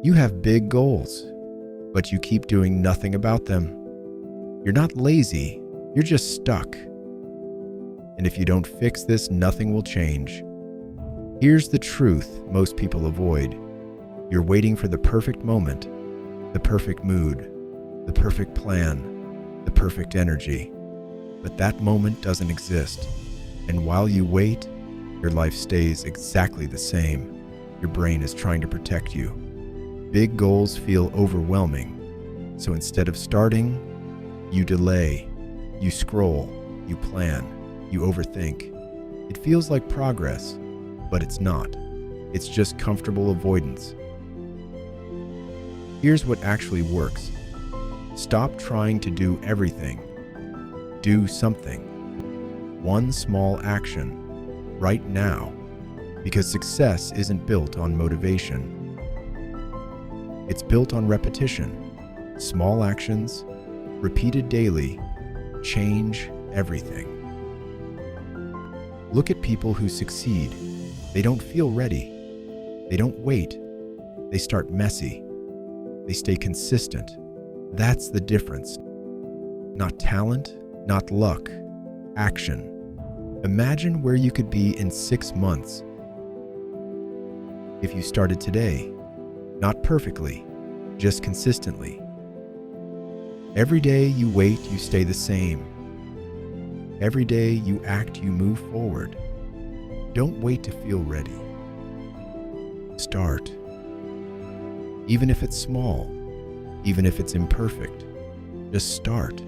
You have big goals, but you keep doing nothing about them. You're not lazy, you're just stuck. And if you don't fix this, nothing will change. Here's the truth most people avoid. You're waiting for the perfect moment, the perfect mood, the perfect plan, the perfect energy. But that moment doesn't exist. And while you wait, your life stays exactly the same. Your brain is trying to protect you. Big goals feel overwhelming. So instead of starting, you delay, you scroll, you plan, you overthink. It feels like progress, but it's not. It's just comfortable avoidance. Here's what actually works. Stop trying to do everything. Do something. One small action, right now, because success isn't built on motivation. It's built on repetition. Small actions, repeated daily, change everything. Look at people who succeed. They don't feel ready. They don't wait. They start messy. They stay consistent. That's the difference. Not talent, not luck, action. Imagine where you could be in 6 months if you started today. Not perfectly, just consistently. Every day you wait, you stay the same. Every day you act, you move forward. Don't wait to feel ready. Start. Even if it's small, even if it's imperfect, just start.